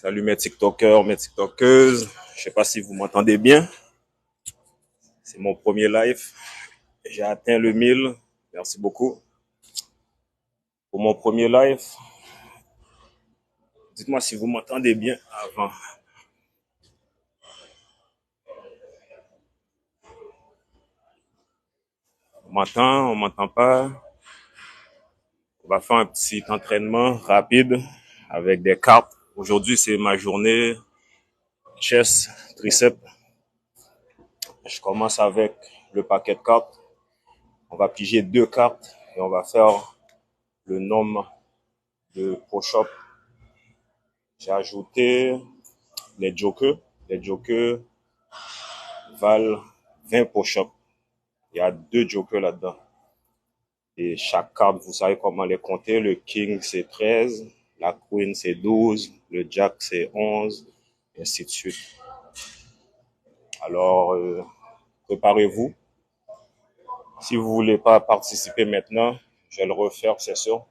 Salut mes TikTokers, mes TikTokeuses. Je sais pas si vous m'entendez bien. C'est mon premier live. J'ai atteint le 1000. Merci beaucoup. Pour mon premier live, dites-moi si vous m'entendez bien avant. On m'entend pas. On va faire un petit entraînement rapide avec des cartes. Aujourd'hui, c'est ma journée chest, triceps. Je commence avec le paquet de cartes. On va piger 2 cartes et on va faire le nombre de push-ups. J'ai ajouté les jokers. Les jokers valent 20 push-ups. Il y a 2 jokers là-dedans. Et chaque carte, vous savez comment les compter. Le king, c'est 13. La queen, c'est 12. Le jack, c'est 11. Et ainsi de suite. Alors, préparez-vous. Si vous voulez pas participer maintenant, je vais le refaire, c'est sûr.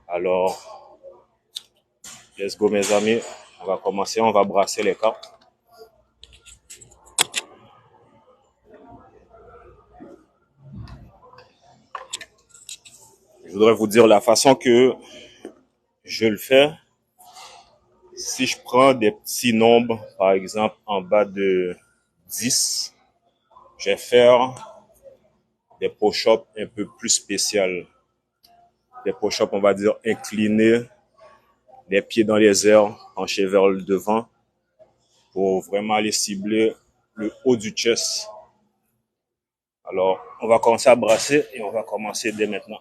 Alors, let's go mes amis. On va commencer, on va brasser les cartes. Je voudrais vous dire la façon que je le fais. Si je prends des petits nombres, par exemple en bas de 10, je vais faire des push-ups un peu plus spéciales. Des push-ups, on va dire, inclinés, les pieds dans les airs, penchés vers le devant, pour vraiment aller cibler le haut du chest. Alors, on va commencer à brasser et on va commencer dès maintenant.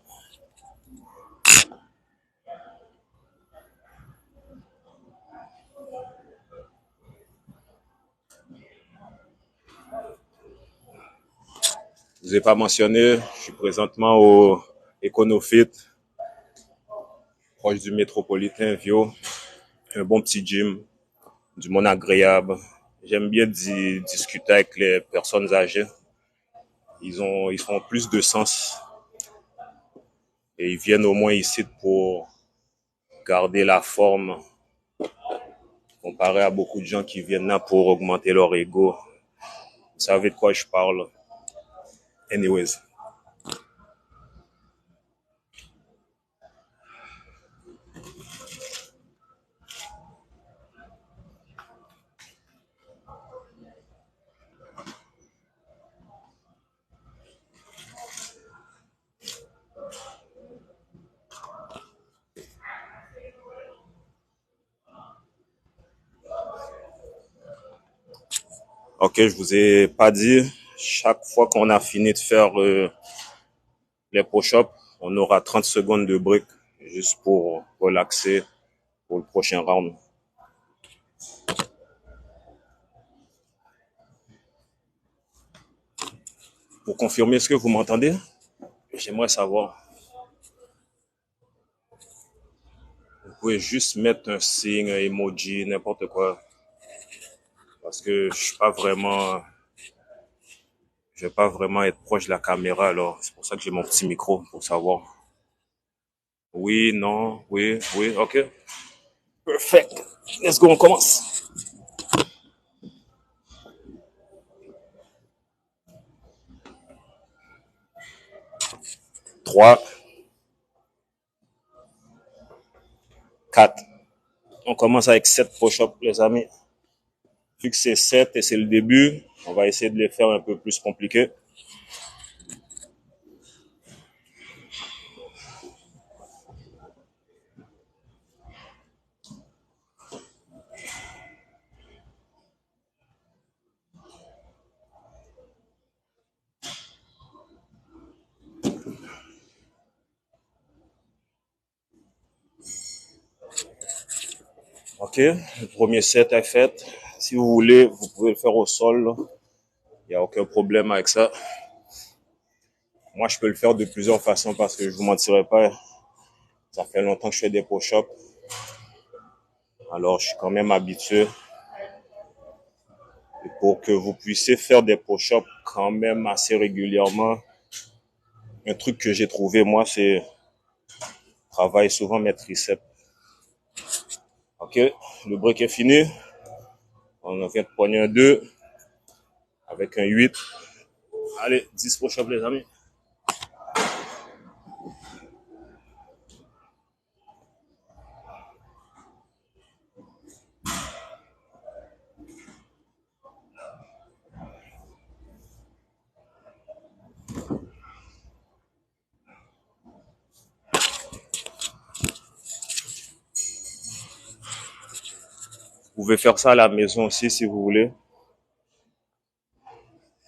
Je vous ai pas mentionné, je suis présentement au EconoFit, proche du métropolitain Vio, un bon petit gym, du monde agréable. J'aime bien discuter avec les personnes âgées. Ils font plus de sens et ils viennent au moins ici pour garder la forme comparé à beaucoup de gens qui viennent là pour augmenter leur ego. Vous savez de quoi je parle. Anyways. Ok, je vous ai pas dit, chaque fois qu'on a fini de faire les push-ups, on aura 30 secondes de break juste pour relaxer pour le prochain round. Pour confirmer, est-ce que vous m'entendez? J'aimerais savoir. Vous pouvez juste mettre un signe, un emoji, n'importe quoi. Parce que je vais pas vraiment être proche de la caméra, alors c'est pour ça que j'ai mon petit micro pour savoir. Oui, non, oui, oui, ok. Perfect. Let's go, on commence. 3, 4. On commence avec 7 push-ups, les amis. Vu que c'est 7 et c'est le début, on va essayer de les faire un peu plus compliqués. Ok, le premier set est fait. Si vous voulez, vous pouvez le faire au sol. Il n'y a aucun problème avec ça. Moi, je peux le faire de plusieurs façons parce que je vous mentirai pas. Ça fait longtemps que je fais des push-ups. Alors, je suis quand même habitué. Et pour que vous puissiez faire des push-ups quand même assez régulièrement, un truc que j'ai trouvé, moi, c'est travailler souvent mes triceps. Ok, le break est fini. On vient de poigner un 2 avec un 8. Allez, 10 push-ups les amis. Vous pouvez faire ça à la maison aussi si vous voulez.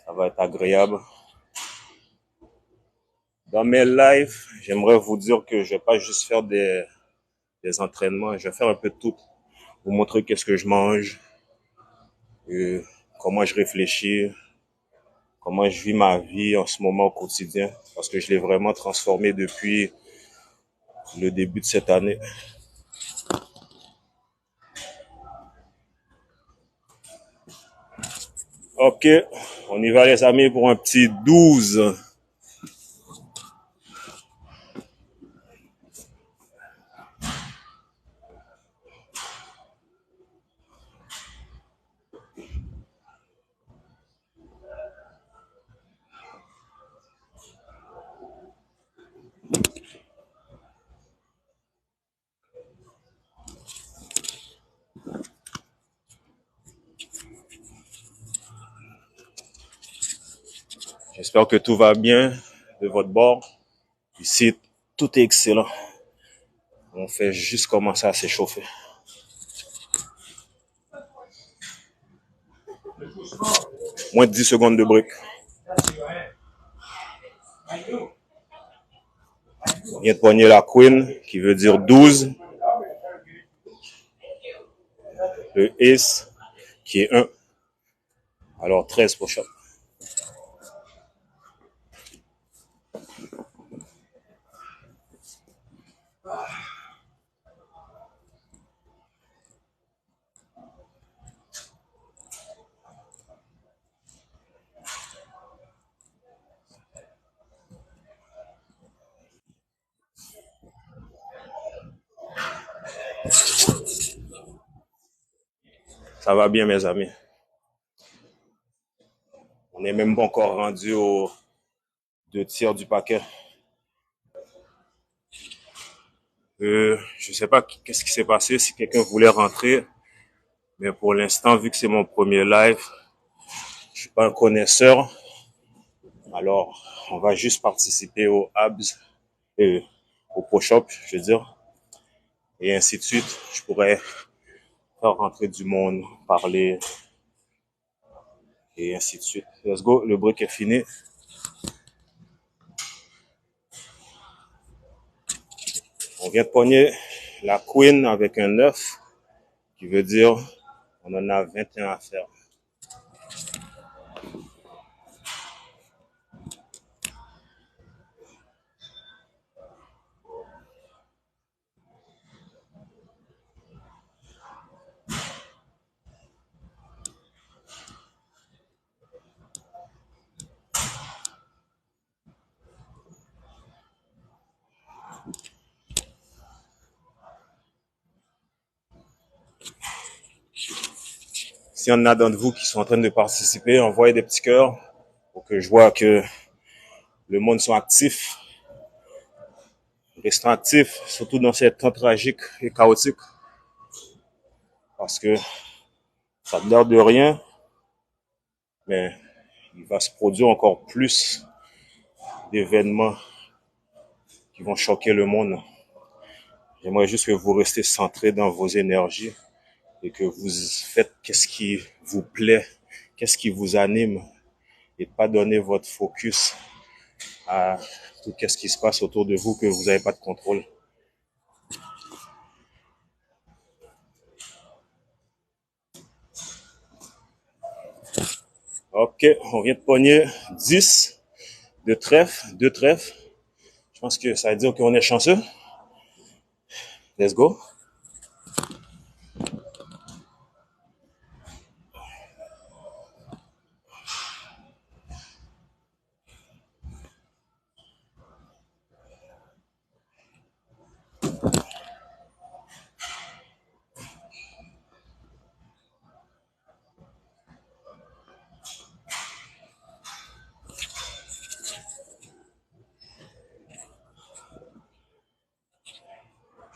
Ça va être agréable. Dans mes lives, j'aimerais vous dire que je vais pas juste faire des entraînements, je vais faire un peu de tout. Vous montrer qu'est-ce que je mange, comment je réfléchis, comment je vis ma vie en ce moment au quotidien, parce que je l'ai vraiment transformé depuis le début de cette année. Ok, on y va les amis pour un petit 12. J'espère que tout va bien de votre bord. Ici, tout est excellent. On fait juste commencer à s'échauffer. Moins de 10 secondes de break. On vient de poigner la queen, qui veut dire 12. Le ace, qui est 1. Alors 13 push-ups. Ça va bien mes amis. On n'est même pas encore rendu aux 2 tiers du paquet. Je sais pas qu'est-ce qui s'est passé, si quelqu'un voulait rentrer. Mais pour l'instant, vu que c'est mon premier live, je suis pas un connaisseur. Alors, on va juste participer aux abs, au push-up, je veux dire. Et ainsi de suite. Je pourrais faire rentrer du monde, parler, et ainsi de suite. Let's go, le break est fini. On vient de pogner la queen avec un 9, qui veut dire on en a 21 à faire. S'il y en a d'entre vous qui sont en train de participer, envoyez des petits cœurs pour que je vois que le monde soit actif. Restons actifs, surtout dans ces temps tragiques et chaotiques. Parce que ça a l'air de rien, mais il va se produire encore plus d'événements qui vont choquer le monde. J'aimerais juste que vous restez centrés dans vos énergies et que vous faites qu'est-ce qui vous plaît, qu'est-ce qui vous anime, et pas donner votre focus à tout ce qui se passe autour de vous que vous n'avez pas de contrôle. Ok, on vient de pogner 10 de trèfle, 2 trèfles. Je pense que ça veut dire qu'on est chanceux. Let's go.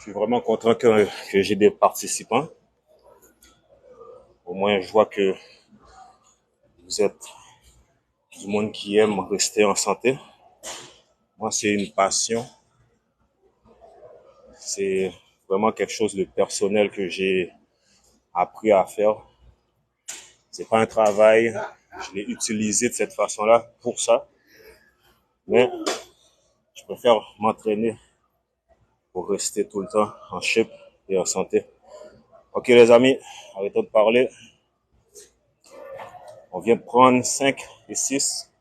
Je suis vraiment content que j'ai des participants. Au moins, je vois que vous êtes du monde qui aime rester en santé. Moi, c'est une passion. C'est vraiment quelque chose de personnel que j'ai appris à faire. C'est pas un travail. Je l'ai utilisé de cette façon-là pour ça. Mais je préfère m'entraîner pour rester tout le temps en shape et en santé. Ok les amis, arrêtons de parler. On vient de prendre 5 et 6,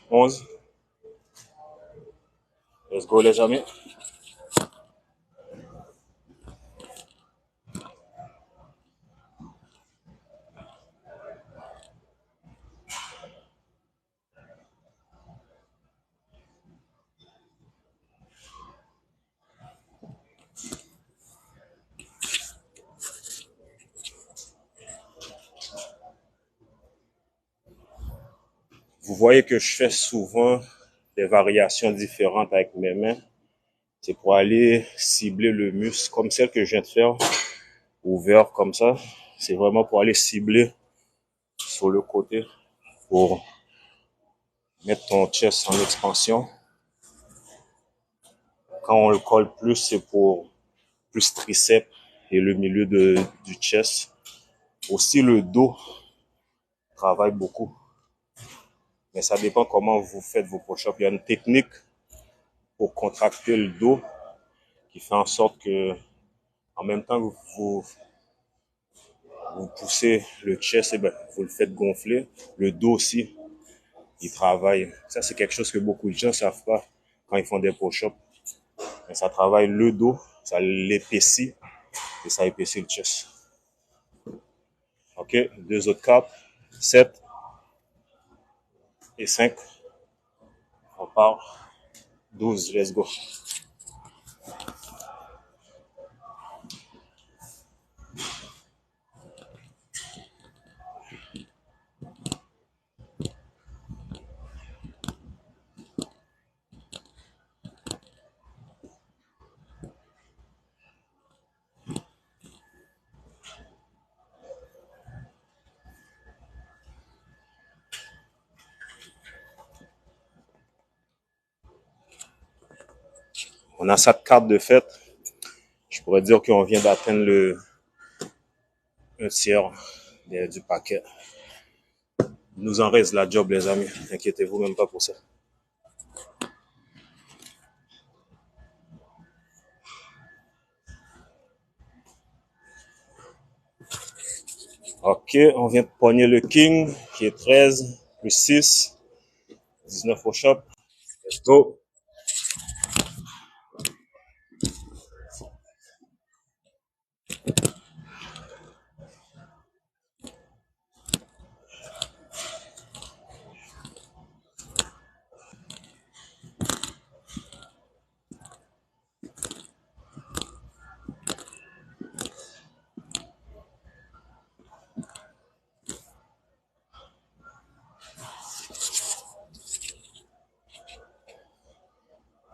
11. Let's go les amis. Vous voyez que je fais souvent des variations différentes avec mes mains. C'est pour aller cibler le muscle comme celle que je viens de faire, ouvert comme ça. C'est vraiment pour aller cibler sur le côté pour mettre ton chest en expansion. Quand on le colle plus, c'est pour plus triceps et le milieu du chest. Aussi le dos travaille beaucoup. Mais ça dépend comment vous faites vos push-ups. Il y a une technique pour contracter le dos qui fait en sorte que en même temps que vous poussez le chest, et ben, vous le faites gonfler. Le dos aussi, il travaille. Ça, c'est quelque chose que beaucoup de gens ne savent pas quand ils font des push-ups. Mais ça travaille le dos, ça l'épaissit et ça épaissit le chest. OK, deux autres capes, 7 et 5. On part. 12, let's go. On a cette carte de fête. Je pourrais dire qu'on vient d'atteindre un tiers du paquet. Il nous en reste la job, les amis. Inquiétez-vous même pas pour ça. OK, on vient de pogner le King, qui est 13, plus 6, 19 au shop. Let's go.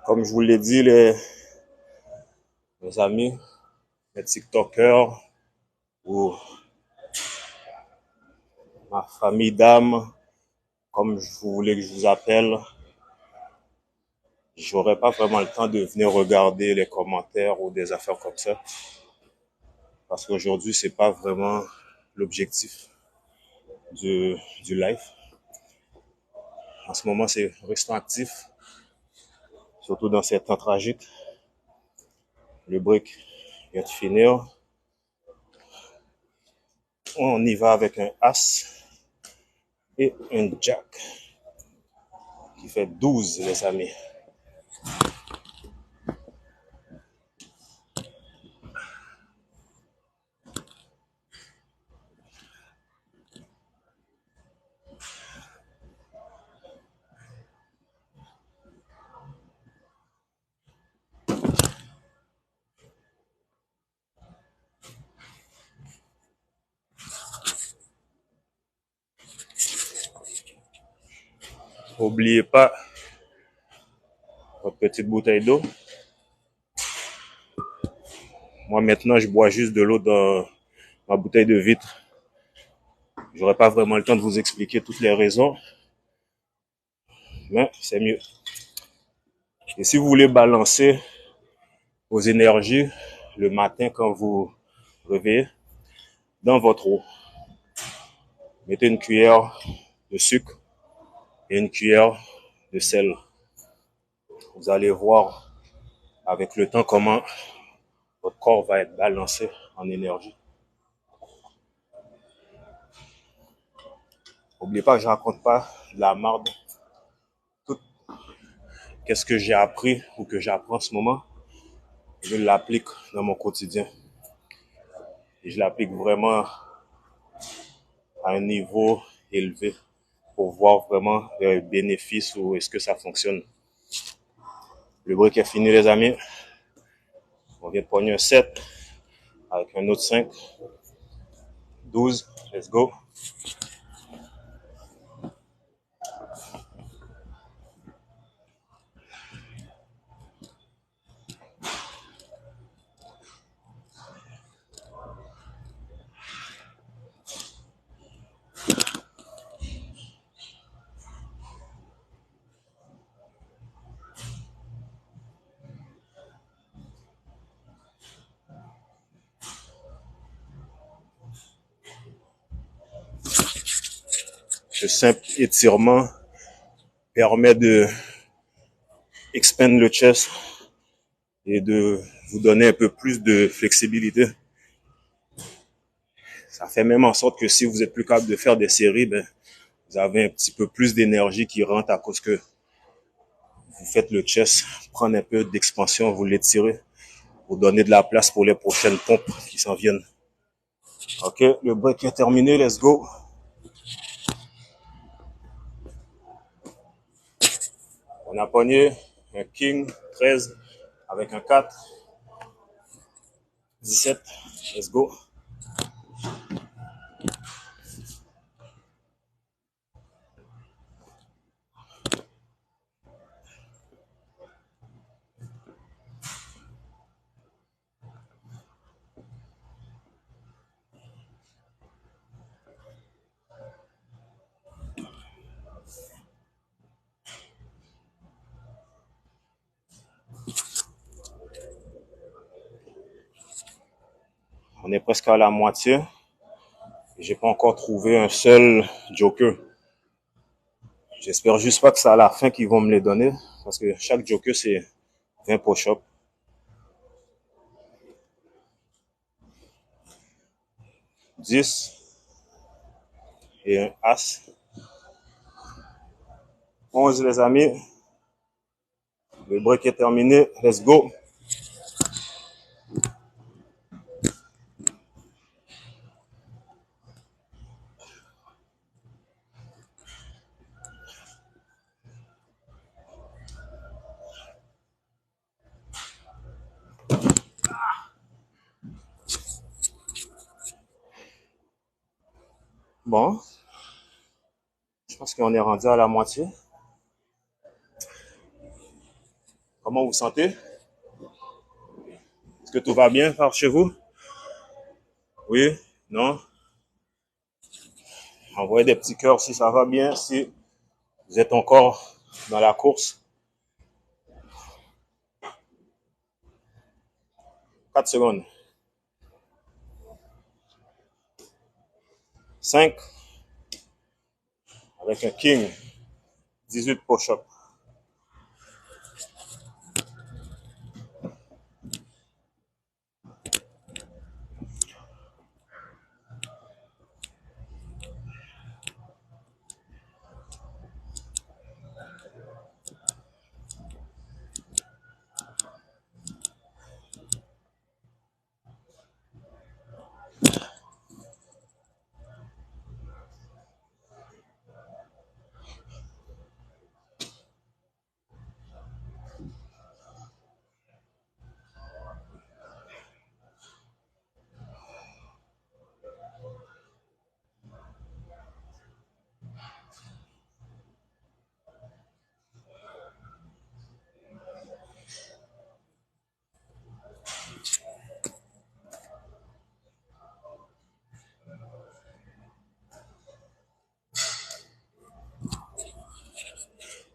Comme je vous l'ai dit, les amis, les TikTokers ou ma famille d'âme, comme vous voulez que je vous appelle, j'aurais pas vraiment le temps de venir regarder les commentaires ou des affaires comme ça. Parce qu'aujourd'hui, c'est pas vraiment l'objectif du live. En ce moment, c'est restons actifs, surtout dans ces temps tragiques. Le break vient de finir. On y va avec un As et un Jack qui fait 12, les amis. N'oubliez pas votre petite bouteille d'eau. Moi, maintenant, je bois juste de l'eau dans ma bouteille de vitre. J'aurais pas vraiment le temps de vous expliquer toutes les raisons, mais c'est mieux. Et si vous voulez balancer vos énergies le matin quand vous réveillez, dans votre eau, mettez une cuillère de sucre et une cuillère de sel. Vous allez voir avec le temps comment votre corps va être balancé en énergie. N'oubliez pas que je raconte pas de la marde. Tout qu'est-ce que j'ai appris ou que j'apprends en ce moment, je l'applique dans mon quotidien. Et je l'applique vraiment à un niveau élevé pour voir vraiment les bénéfices ou est-ce que ça fonctionne. Le break est fini, les amis. On vient de pogner un 7 avec un autre 5. 12. Let's go. Ce simple étirement permet de expand le chest et de vous donner un peu plus de flexibilité. Ça fait même en sorte que si vous êtes plus capable de faire des séries, ben, vous avez un petit peu plus d'énergie qui rentre à cause que vous faites le chest, prendre un peu d'expansion, vous l'étirez, vous donnez de la place pour les prochaines pompes qui s'en viennent. Ok, le break est terminé, let's go. On a pogné un King 13 avec un 4, 17, let's go. On est presque à la moitié. J'ai pas encore trouvé un seul joker. J'espère juste pas que c'est à la fin qu'ils vont me les donner. Parce que chaque joker, c'est 20 push-ups. 10 et un as. 11 les amis. Le break est terminé. Let's go. Bon. Je pense qu'on est rendu à la moitié. Comment vous vous sentez? Est-ce que tout va bien par chez vous? Oui? Non? Envoyez des petits cœurs si ça va bien, si vous êtes encore dans la course. 4 secondes. 5 avec un king. 18 push-ups.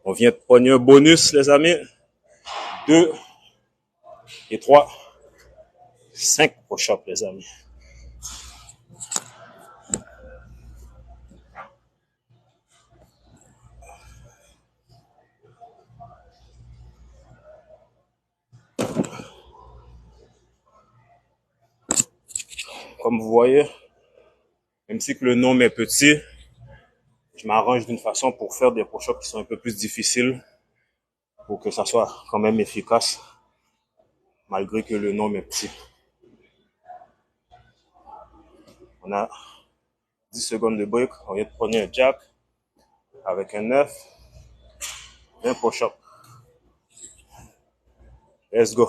On vient de prendre un bonus, les amis. 2 et 3. 5 push-ups, les amis. Comme vous voyez, même si que le nombre est petit, je m'arrange d'une façon pour faire des push-ups qui sont un peu plus difficiles pour que ça soit quand même efficace, malgré que le nombre est petit. On a 10 secondes de break. On vient de prendre un jack avec un 9, un push-up. Let's go.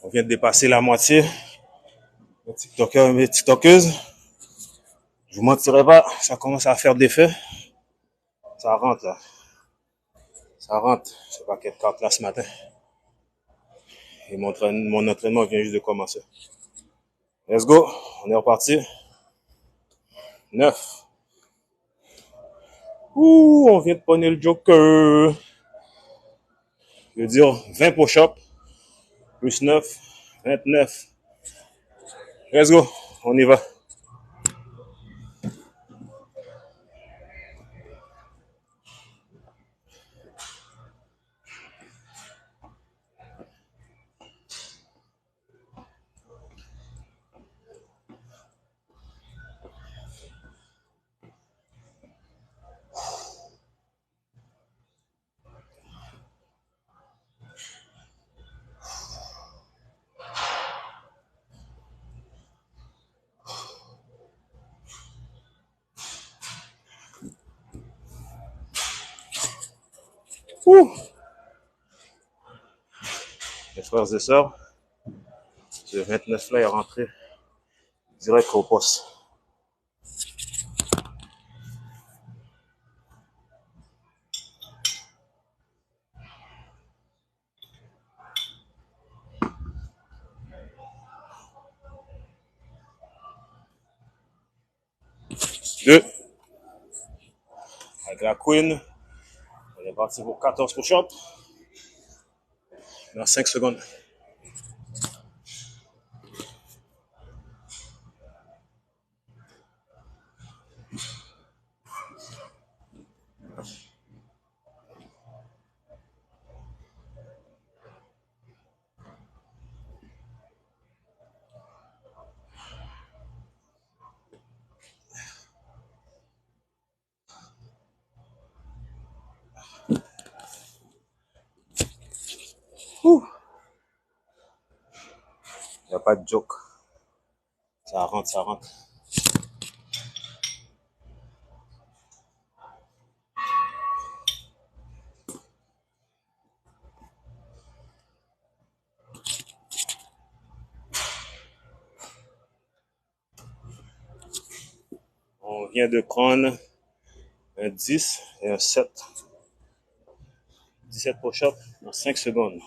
On vient de dépasser la moitié. Les TikTokers et les TikTokeuses, je vous mentirai pas, ça commence à faire des faits. Ça rentre là. Ça rentre. Je sais pas quelle carte là ce matin. Et mon entraînement vient juste de commencer. Let's go. On est reparti. 9. Ouh, on vient de pogner le Joker. Je veux dire 20 push-ups. Plus 9. 29. Let's go. On y va. Ouh. Mes frères et sœurs, ce 29 là est rentré direct au poste. Deux. Avec la Queen, on est parti pour 14 push-ups. Dans 5 secondes. Ouh. Il n'y a pas de joke. Ça rentre, ça rentre. On vient de prendre un 10 et un 7. 17 push-ups dans 5 secondes.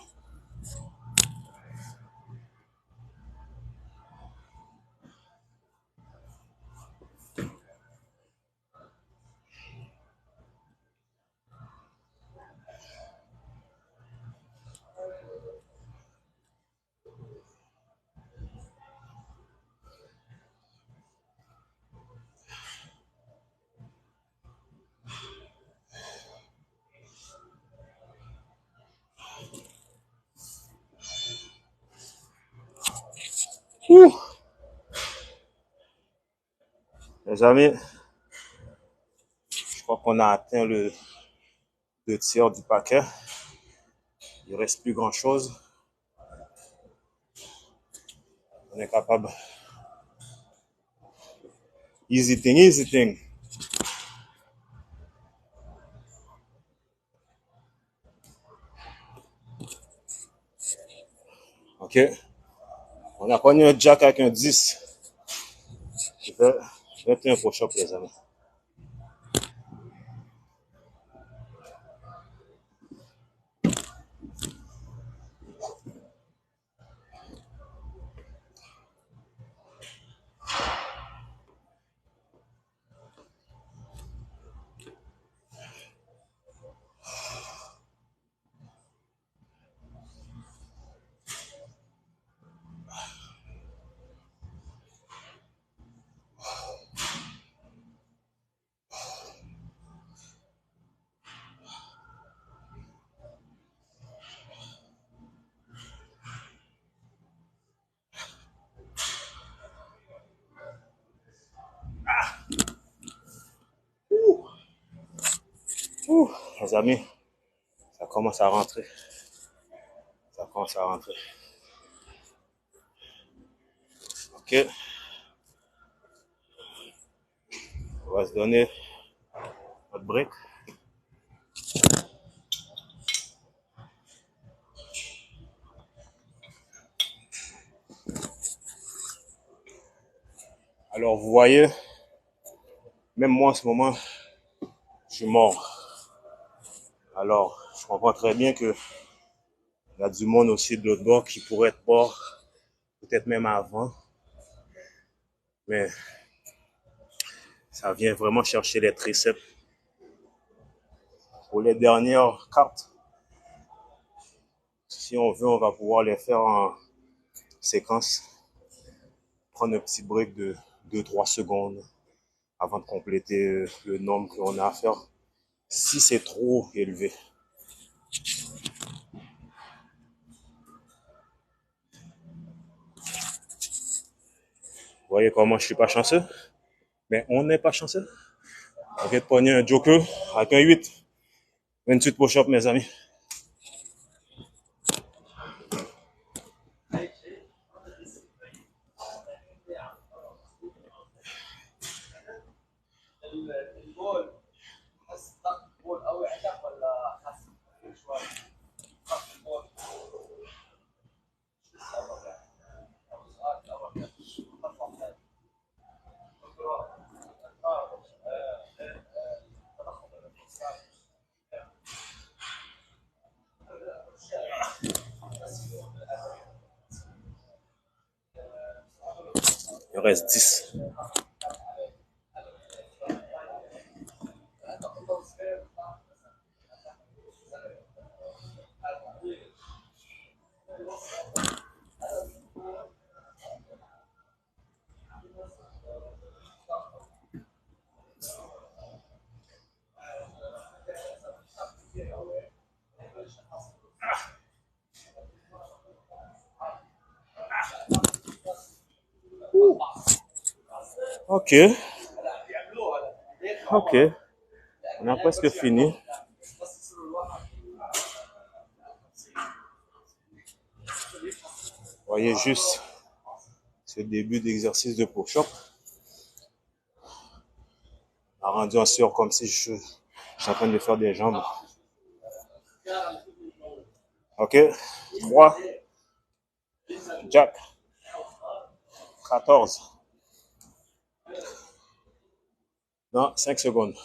Ouh. Les amis, je crois qu'on a atteint le 2 tiers du paquet. Il reste plus grand chose. On est capable. Easy thing, easy thing. OK. On a connu un jack avec un 10. Je vais faire un push-up, les amis. Ouh, les amis, ça commence à rentrer. Ça commence à rentrer. OK. On va se donner notre break. Alors, vous voyez, même moi en ce moment, je suis mort. Alors, je comprends très bien que il y a du monde aussi de l'autre bord qui pourrait être mort, peut-être même avant. Mais ça vient vraiment chercher les triceps. Pour les dernières cartes, si on veut, on va pouvoir les faire en séquence. Prendre un petit break de 2-3 secondes avant de compléter le nombre qu'on a à faire. Si c'est trop élevé. Vous voyez comment je suis pas chanceux? Mais on n'est pas chanceux. On vient de pogner un joker avec un 8. 28 push-up, mes amis. Il reste 10. OK. OK. On a presque fini. Vous voyez juste ce début d'exercice de push-up. On a rendu en sueur comme si je suis en train de faire des jambes. OK. 3. Jack. 14. Dans 5 secondes.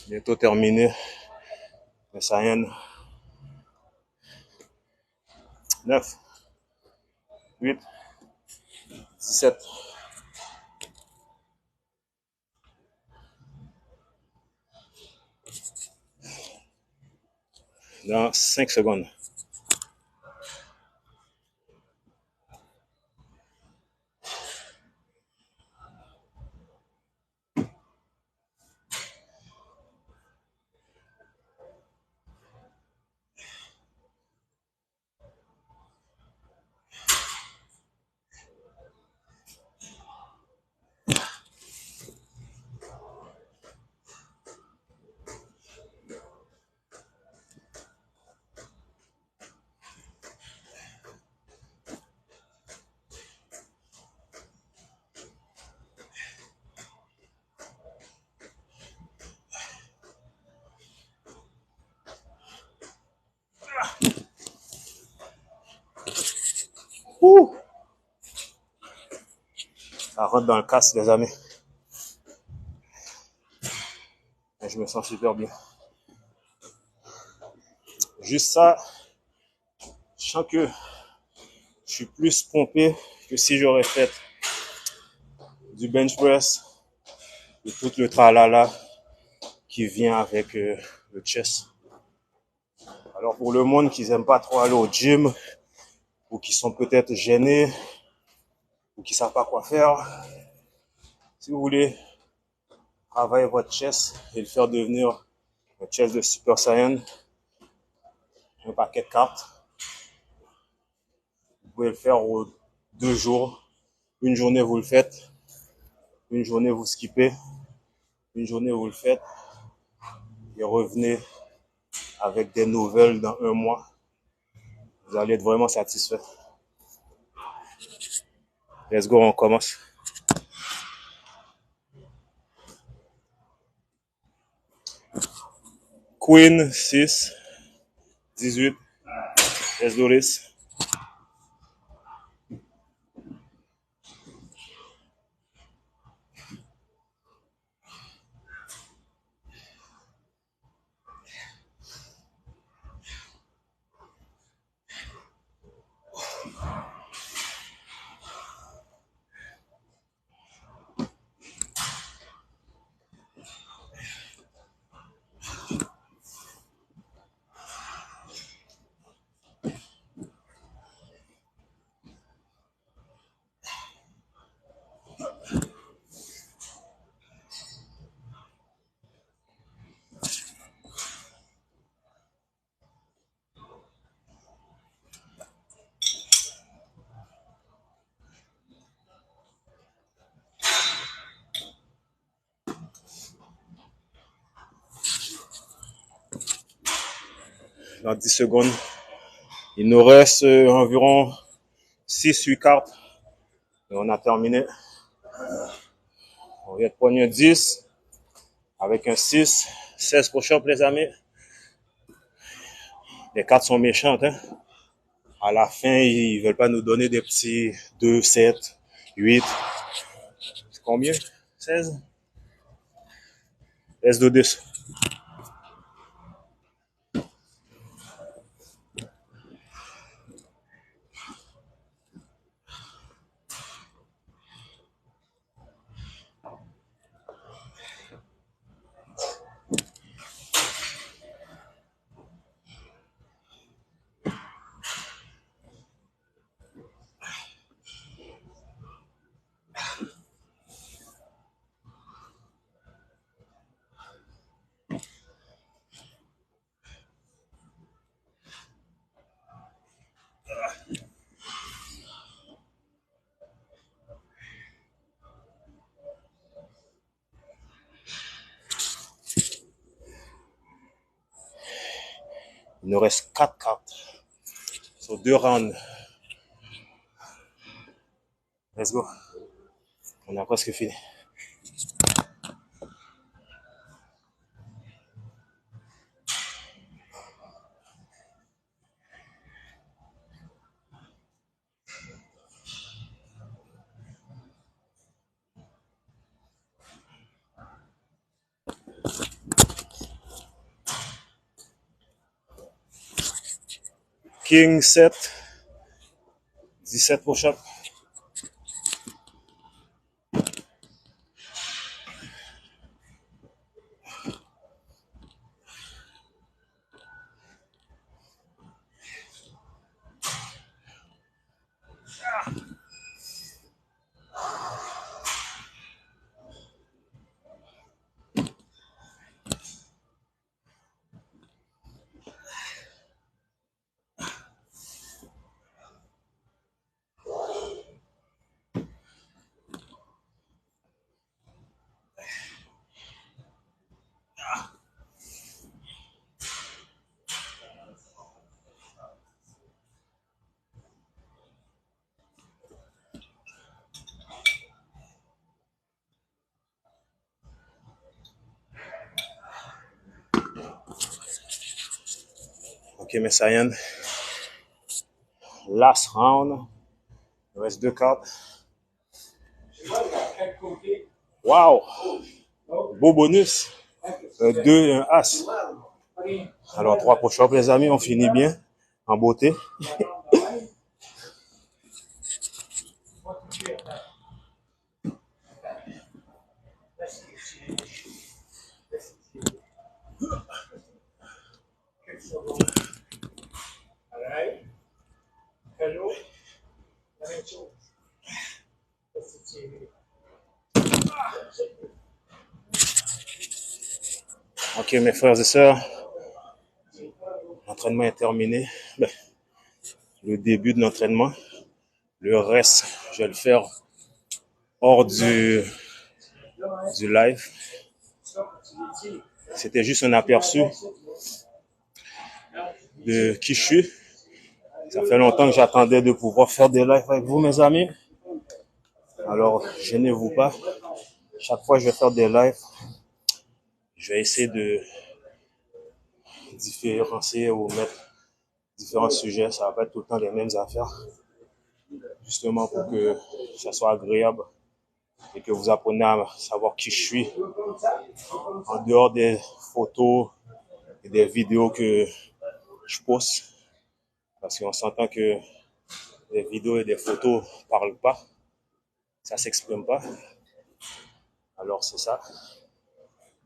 Bientôt terminé. Le Saiyan 9, 8, 17. Dans 5 secondes. Ouh! Ça rentre dans le casque, les amis. Et je me sens super bien. Juste ça, je sens que je suis plus pompé que si j'aurais fait du bench press et tout le tralala qui vient avec le chest. Alors pour le monde qui n'aime pas trop aller au gym ou qui sont peut-être gênés ou qui ne savent pas quoi faire, si vous voulez travailler votre chest et le faire devenir un chest de Super Saiyan, un paquet de cartes, vous pouvez le faire aux 2 jours. Une journée vous le faites, une journée vous skippez, une journée vous le faites et revenez avec des nouvelles dans 1 mois. Vous allez être vraiment satisfait. Let's go, on commence. Queen 6, 18. Let's do this. Dans 10 secondes, il nous reste environ 6-8 cartes et on a terminé. On vient de prendre un 10 avec un 6, 16 push-ups les amis. Les cartes sont méchantes. Hein? À la fin, ils veulent pas nous donner des petits 2, 7, 8. C'est combien? 16? Let's do this. Il nous reste 4 cartes sur 2 rounds. Let's go. On a presque fini. King 7, 17 push-ups. Ok, mes Saiyans. Last round. Il reste 2 cartes. Wow! Beau bonus. 2 et un as. Alors, 3 push-ups, les amis. On finit bien. En beauté. Ok, mes frères et sœurs. L'entraînement est terminé. Ben, le début de l'entraînement. Le reste, je vais le faire hors du live. C'était juste un aperçu de qui je suis. Ça fait longtemps que j'attendais de pouvoir faire des lives avec vous, mes amis. Alors, gênez-vous pas. Chaque fois que je vais faire des lives, je vais essayer de différencier ou mettre différents sujets. Ça va pas être tout le temps les mêmes affaires. Justement pour que ça soit agréable et que vous appreniez à savoir qui je suis en dehors des photos et des vidéos que je poste. Parce qu'on s'entend que les vidéos et des photos ne parlent pas. Ça s'exprime pas. Alors c'est ça.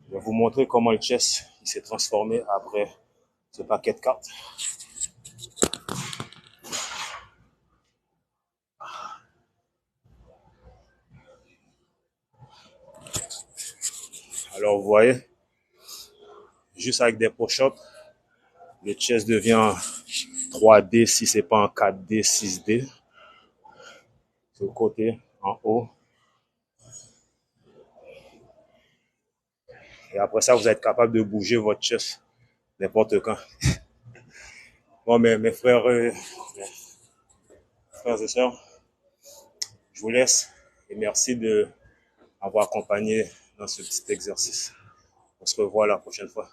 Je vais vous montrer comment le chess s'est transformé après ce paquet de cartes. Alors vous voyez, juste avec des push-ups, le chess devient 3D si c'est pas en 4D, 6D. Sur le côté, en haut. Et après ça, vous êtes capable de bouger votre chest n'importe quand. Bon, mais mes frères et sœurs, je vous laisse et merci de m'avoir accompagné dans ce petit exercice. On se revoit la prochaine fois.